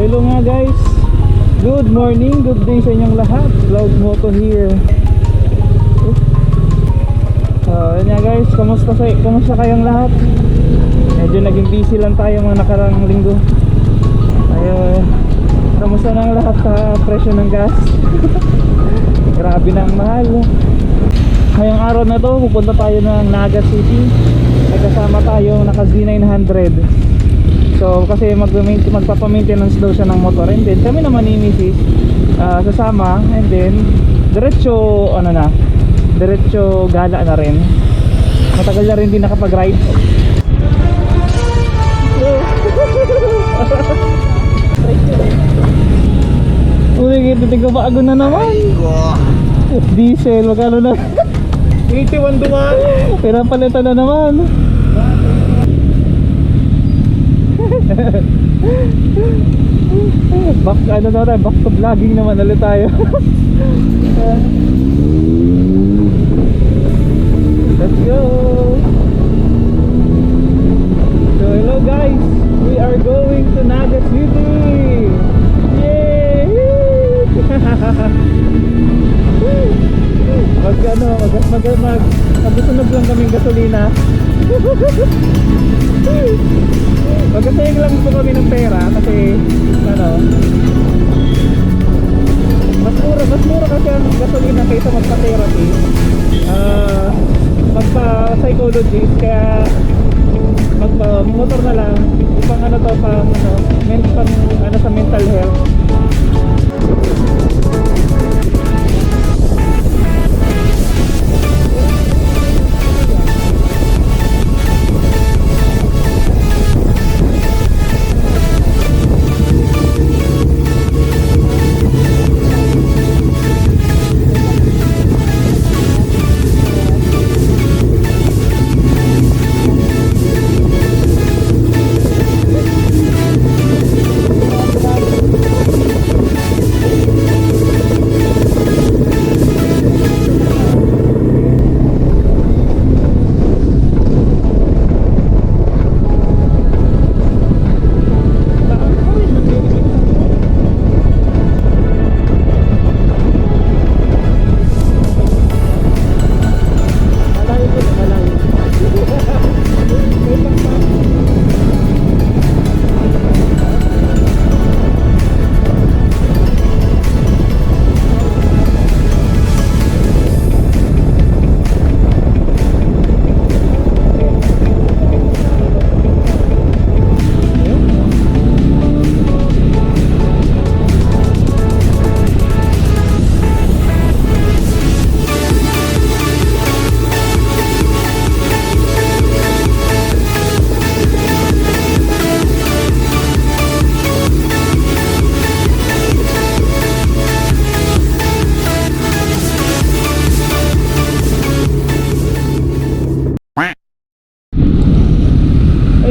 hello nga guys. Good morning, good day sa inyong lahat. Vlog Moto here. Yun nga guys, kamusta kayong lahat? Medyo naging busy lang tayo mga nakarang linggo. Ayun, kamusta na ang lahat sa presyo ng gas? Grabe na ang mahal. Ngayong araw na to, pupunta tayo ng Naga City. May kasama tayo naka Z900. So kasi magpapa-maintenance daw siya ng motor. And then kami naman ni Mrs. Sasama. And then diretso diretso gala na rin. Matagal na rin din nakapag-ride. Uy, ito bago na naman. Diesel, magkano na? 81 dumaan. Pero palitan na naman. Back to vlogging naman ulit tayo. Let's go. So hello guys, we are going to Naga City. Yay! Magsusunog lang kaming gasolina. Magkasayang lang po kami ng pera kasi mas mura kasi ang gasolina kaysa magpa-therapy, magpa-psychologist, kaya magpa-motor na lang pang sa mental health.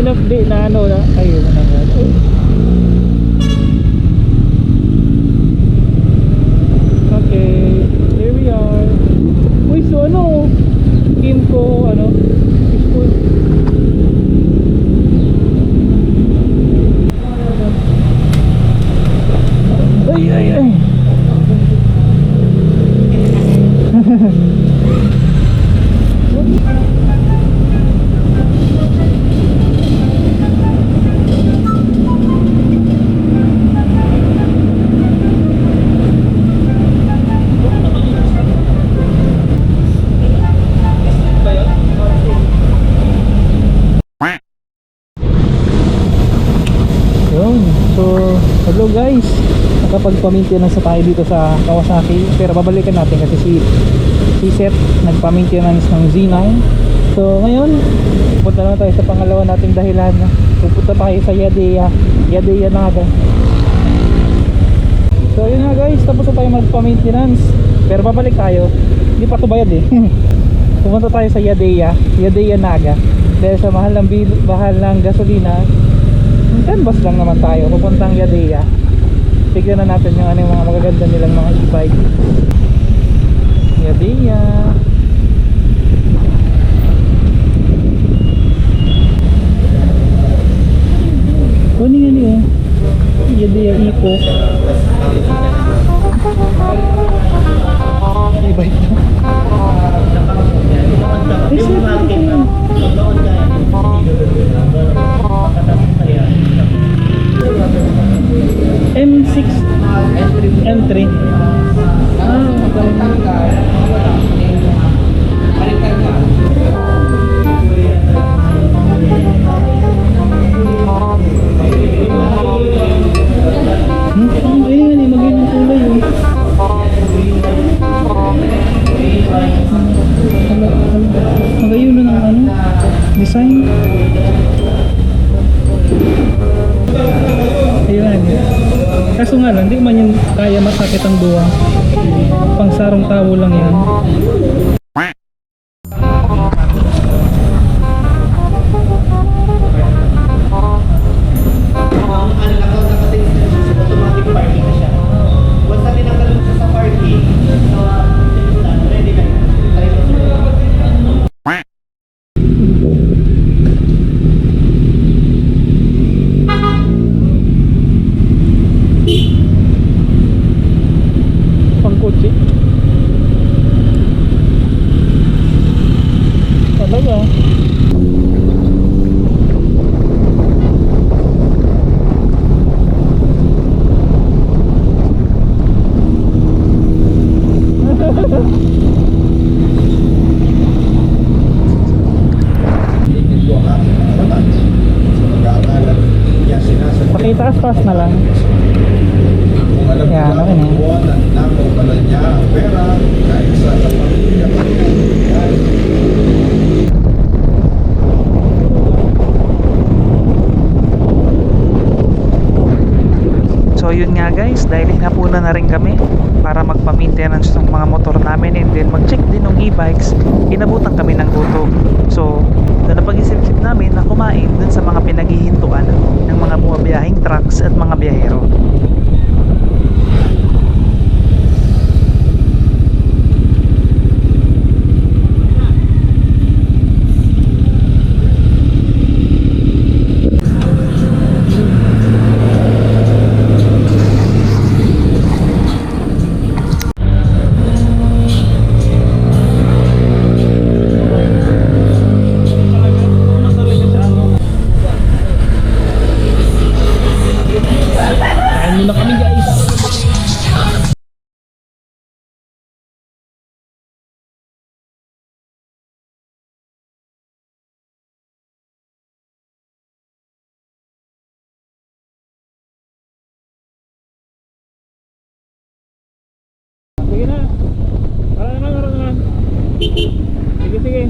Update na ayun na nga. Okay, here we are. Uy, so Kimco school. Ay hello guys, nakapagpa-maintenance tayo dito sa Kawasaki, pero babalikan natin kasi si Seth nagpa-maintenance ng Z9. So ngayon punta naman tayo sa pangalawa nating dahilan. Pupunta tayo sa Yadeya Naga. So yun nga guys, tapos na tayo magpa-maintenance, pero babalik tayo, hindi pa ito bayad pupunta tayo sa Yadeya Naga dahil sa mahal ng gasolina. Canvas lang naman tayo, pupuntang Yadeya. Tignan na natin yung mga magaganda nilang mga e-bike. Yadeya. Kunin nga niyo. Yadeya Coke. Iba ito. Yung market na, doon ka, M6 M3. Ini magandang kulay yun. Magayon na ng design. Ayun. Kaso nga lang, di man yung kaya masakit ang buwang. Pang sarong tao lang yan. automatic parking na siya. Basta tinanggalin siya sa parking, ready na yun. Pang kotse. Talaga. Pakitaas-taas na lang. Yan, okay na. So yun nga guys, dahil hinapuna na rin kami para magpa-maintenance ng mga motor namin and then mag-check din ng e-bikes, inabutan kami ng gutom. So, doon na pag-isip-isip namin na kumain dun sa mga pinaghihintuan ng mga bumabiyahing trucks at mga biyahero. Kain muna kami guys. Sige na. Para naman. Sige.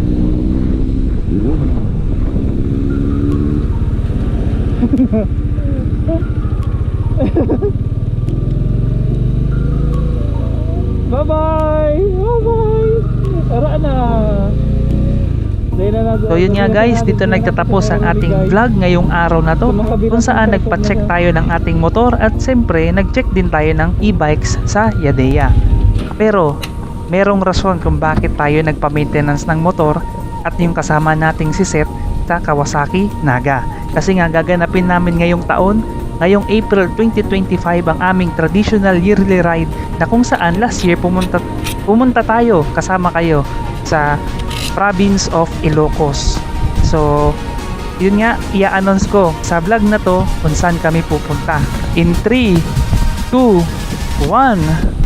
Bye-bye! Tara na! So yun nga guys, dito nagtatapos ang ating vlog ngayong araw na to, kung saan nagpa-check tayo ng ating motor at siyempre nag-check din tayo ng e-bikes sa Yadeya. Pero merong rason kung bakit tayo nagpa-maintenance ng motor at yung kasama nating si Seth sa Kawasaki Naga. Kasi nga gaganapin namin ngayong taon, ngayong April 2025, ang aming traditional yearly ride na kung saan last year pumunta tayo kasama kayo sa province of Ilocos. So yun nga, i-announce ko sa vlog na to kung saan kami pupunta. In 3, 2, 1